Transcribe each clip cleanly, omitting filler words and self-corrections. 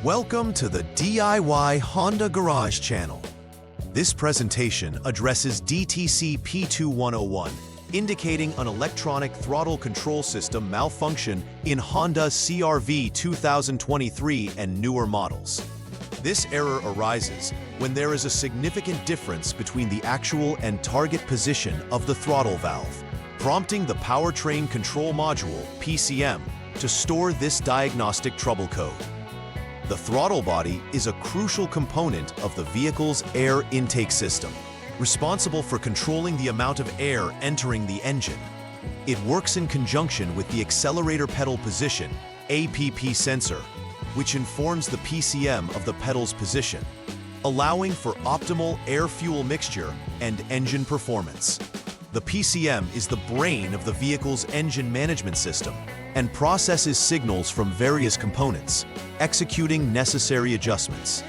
Welcome to the DIY Honda Garage channel. This presentation addresses DTC P2101, indicating an electronic throttle control system malfunction in Honda CR-V 2023 and newer models. This error arises when there is a significant difference between the actual and target position of the throttle valve, prompting the Powertrain Control Module, PCM, to store this diagnostic trouble code. The throttle body is a crucial component of the vehicle's air intake system, responsible for controlling the amount of air entering the engine. It works in conjunction with the accelerator pedal position, APP sensor, which informs the PCM of the pedal's position, allowing for optimal air-fuel mixture and engine performance. The PCM is the brain of the vehicle's engine management system and processes signals from various components, executing necessary adjustments.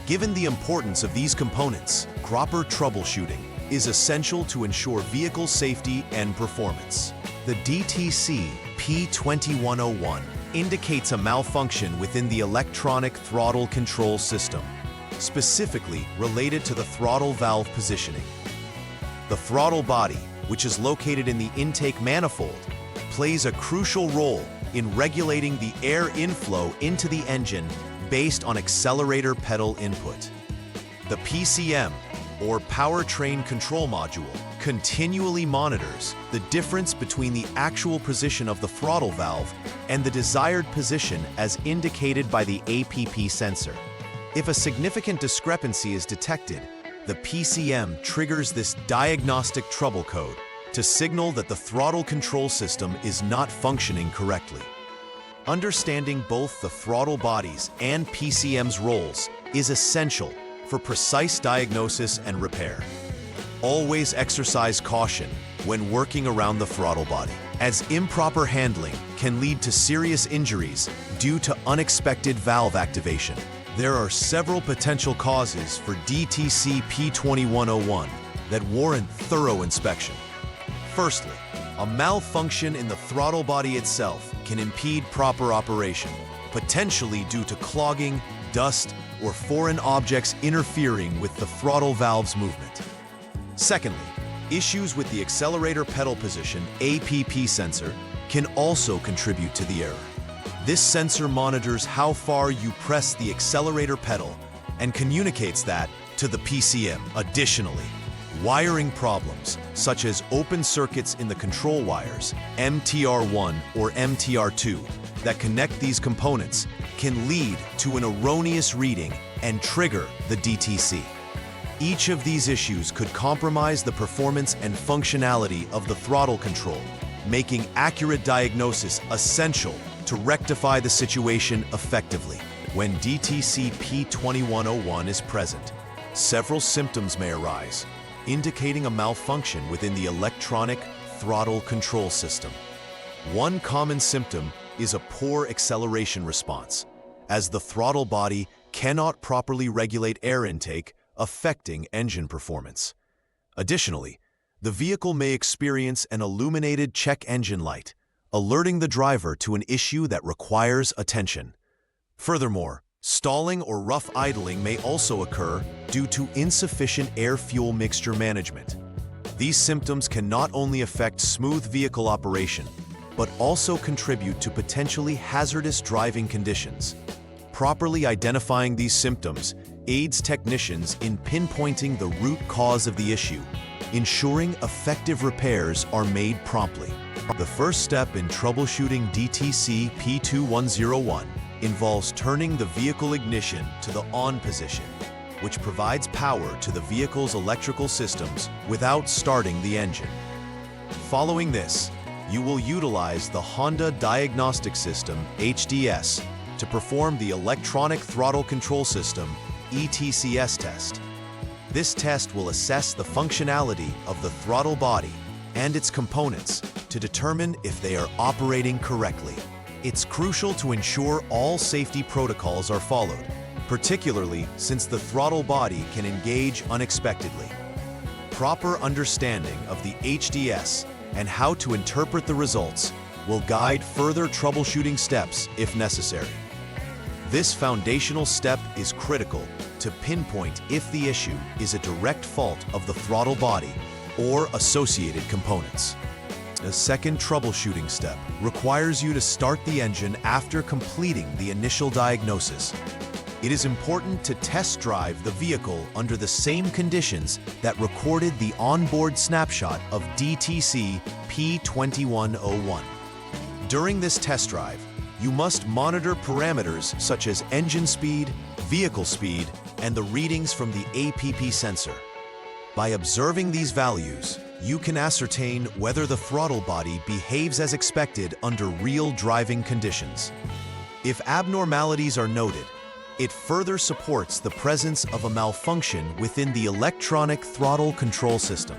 Given the importance of these components, proper troubleshooting is essential to ensure vehicle safety and performance. The DTC P2101 indicates a malfunction within the electronic throttle control system, specifically related to the throttle valve positioning. The throttle body, which is located in the intake manifold, plays a crucial role in regulating the air inflow into the engine based on accelerator pedal input. The PCM, or Powertrain Control Module, continually monitors the difference between the actual position of the throttle valve and the desired position as indicated by the APP sensor. If a significant discrepancy is detected, the PCM triggers this diagnostic trouble code to signal that the throttle control system is not functioning correctly. Understanding both the throttle body's and PCM's roles is essential for precise diagnosis and repair. Always exercise caution when working around the throttle body, as improper handling can lead to serious injuries due to unexpected valve activation. There are several potential causes for DTC P2101 that warrant thorough inspection. Firstly, a malfunction in the throttle body itself can impede proper operation, potentially due to clogging, dust, or foreign objects interfering with the throttle valve's movement. Secondly, issues with the accelerator pedal position, APP sensor, can also contribute to the error. This sensor monitors how far you press the accelerator pedal and communicates that to the PCM. Additionally, wiring problems, such as open circuits in the control wires, MTR1 or MTR2, that connect these components, can lead to an erroneous reading and trigger the DTC. Each of these issues could compromise the performance and functionality of the throttle control, making accurate diagnosis essential to rectify the situation effectively. When DTC P2101 is present, several symptoms may arise, indicating a malfunction within the electronic throttle control system. One common symptom is a poor acceleration response, as the throttle body cannot properly regulate air intake, affecting engine performance. Additionally, the vehicle may experience an illuminated check engine light, alerting the driver to an issue that requires attention. Furthermore, stalling or rough idling may also occur due to insufficient air-fuel mixture management. These symptoms can not only affect smooth vehicle operation, but also contribute to potentially hazardous driving conditions. Properly identifying these symptoms aids technicians in pinpointing the root cause of the issue, ensuring effective repairs are made promptly. The first step in troubleshooting DTC P2101 involves turning the vehicle ignition to the on position, which provides power to the vehicle's electrical systems without starting the engine. Following this, you will utilize the Honda Diagnostic System, HDS, to perform the Electronic Throttle Control System, ETCS test. This test will assess the functionality of the throttle body and its components to determine if they are operating correctly. It's crucial to ensure all safety protocols are followed, particularly since the throttle body can engage unexpectedly. Proper understanding of the HDS and how to interpret the results will guide further troubleshooting steps if necessary. This foundational step is critical to pinpoint if the issue is a direct fault of the throttle body or associated components. A second troubleshooting step requires you to start the engine after completing the initial diagnosis. It is important to test drive the vehicle under the same conditions that recorded the onboard snapshot of DTC P2101. During this test drive, you must monitor parameters such as engine speed, vehicle speed, and the readings from the APP sensor. By observing these values, you can ascertain whether the throttle body behaves as expected under real driving conditions. If abnormalities are noted, it further supports the presence of a malfunction within the electronic throttle control system.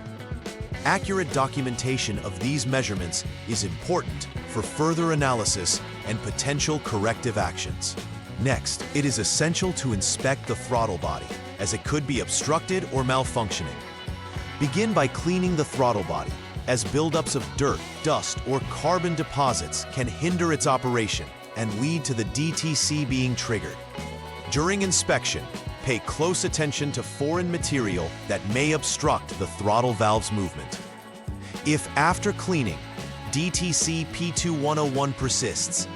Accurate documentation of these measurements is important for further analysis and potential corrective actions. Next, it is essential to inspect the throttle body, as it could be obstructed or malfunctioning. Begin by cleaning the throttle body, as buildups of dirt, dust, or carbon deposits can hinder its operation and lead to the DTC being triggered. During inspection, pay close attention to foreign material that may obstruct the throttle valve's movement. If after cleaning, DTC P2101 persists,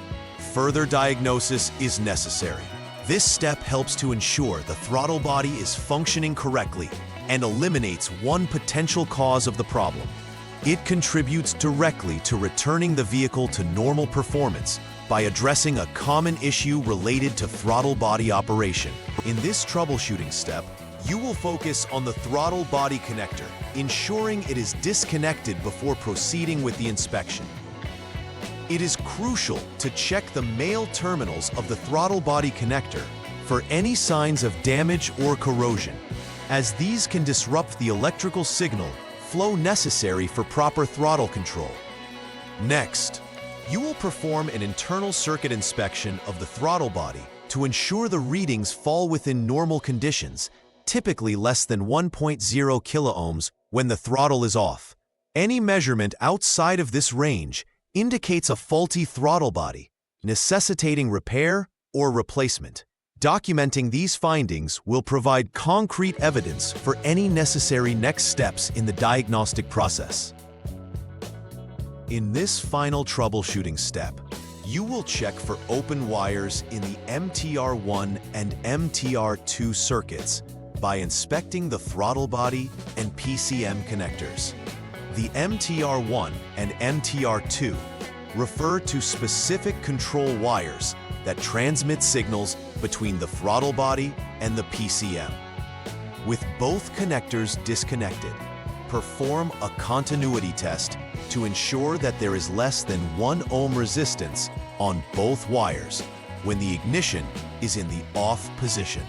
further diagnosis is necessary. This step helps to ensure the throttle body is functioning correctly and eliminates one potential cause of the problem. It contributes directly to returning the vehicle to normal performance by addressing a common issue related to throttle body operation. In this troubleshooting step, you will focus on the throttle body connector, ensuring it is disconnected before proceeding with the inspection. It is crucial to check the male terminals of the throttle body connector for any signs of damage or corrosion, as these can disrupt the electrical signal flow necessary for proper throttle control. Next, you will perform an internal circuit inspection of the throttle body to ensure the readings fall within normal conditions, typically less than 1.0 kiloohms when the throttle is off. Any measurement outside of this range indicates a faulty throttle body, necessitating repair or replacement. Documenting these findings will provide concrete evidence for any necessary next steps in the diagnostic process. In this final troubleshooting step, you will check for open wires in the MTR1 and MTR2 circuits by inspecting the throttle body and PCM connectors. The MTR1 and MTR2 refer to specific control wires that transmit signals between the throttle body and the PCM. With both connectors disconnected, perform a continuity test to ensure that there is less than 1 ohm resistance on both wires when the ignition is in the off position.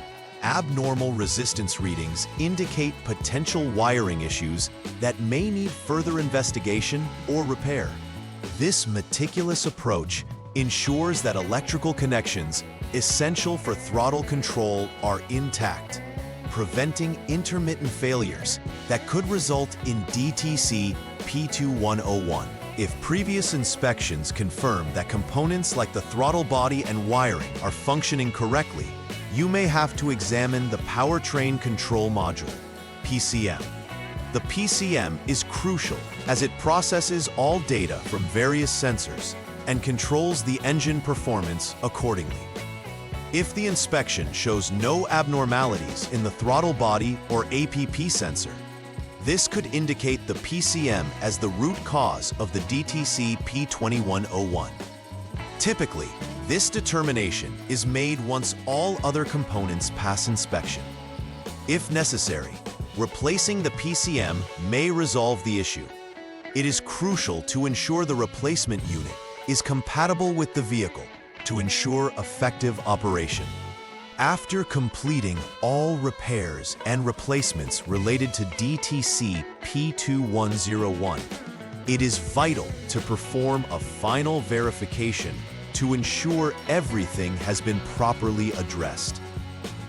Abnormal resistance readings indicate potential wiring issues that may need further investigation or repair. This meticulous approach ensures that electrical connections essential for throttle control are intact, preventing intermittent failures that could result in DTC P2101. If previous inspections confirm that components like the throttle body and wiring are functioning correctly, you may have to examine the powertrain control module, PCM. The PCM is crucial as it processes all data from various sensors and controls the engine performance accordingly. If the inspection shows no abnormalities in the throttle body or APP sensor, this could indicate the PCM as the root cause of the DTC P2101. Typically, this determination is made once all other components pass inspection. If necessary, replacing the PCM may resolve the issue. It is crucial to ensure the replacement unit is compatible with the vehicle to ensure effective operation. After completing all repairs and replacements related to DTC P2101, it is vital to perform a final verification to ensure everything has been properly addressed.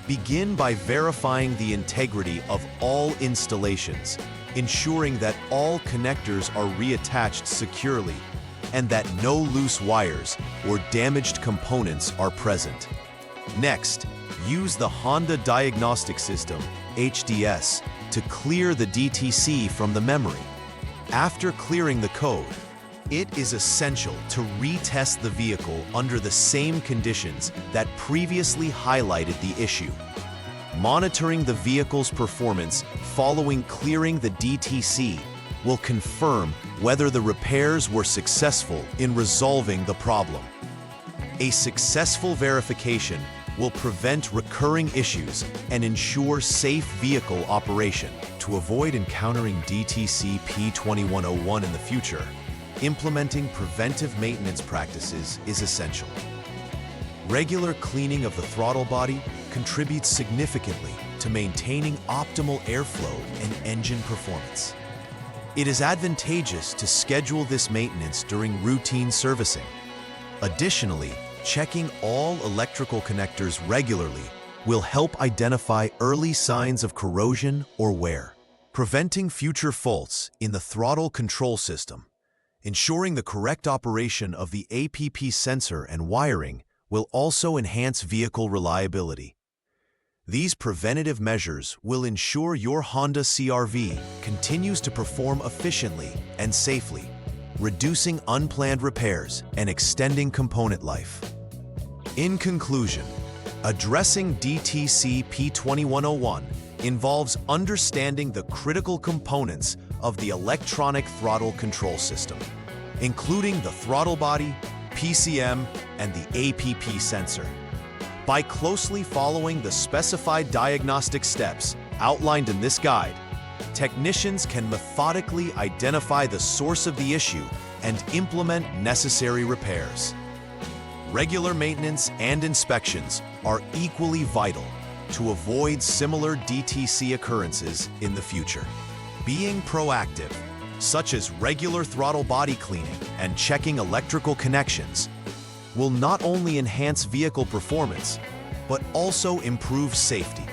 Begin by verifying the integrity of all installations, ensuring that all connectors are reattached securely and that no loose wires or damaged components are present. Next, use the Honda Diagnostic System, HDS, to clear the DTC from the memory. After clearing the code, it is essential to retest the vehicle under the same conditions that previously highlighted the issue. Monitoring the vehicle's performance following clearing the DTC will confirm whether the repairs were successful in resolving the problem. A successful verification will prevent recurring issues and ensure safe vehicle operation. To avoid encountering DTC P2101 in the future, implementing preventive maintenance practices is essential. Regular cleaning of the throttle body contributes significantly to maintaining optimal airflow and engine performance. It is advantageous to schedule this maintenance during routine servicing. Additionally, checking all electrical connectors regularly will help identify early signs of corrosion or wear, preventing future faults in the throttle control system. Ensuring the correct operation of the APP sensor and wiring will also enhance vehicle reliability. These preventative measures will ensure your Honda CR-V continues to perform efficiently and safely, reducing unplanned repairs and extending component life. In conclusion, addressing DTC P2101 involves understanding the critical components of the electronic throttle control system, including the throttle body, PCM, and the APP sensor. By closely following the specified diagnostic steps outlined in this guide, technicians can methodically identify the source of the issue and implement necessary repairs. Regular maintenance and inspections are equally vital to avoid similar DTC occurrences in the future. Being proactive, such as regular throttle body cleaning and checking electrical connections, will not only enhance vehicle performance, but also improve safety.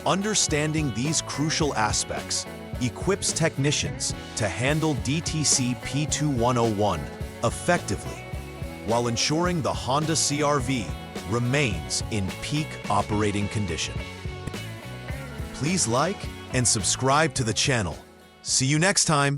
Understanding these crucial aspects equips technicians to handle DTC P2101 effectively, while ensuring the Honda CR-V remains in peak operating condition. Please like and subscribe to the channel. See you next time.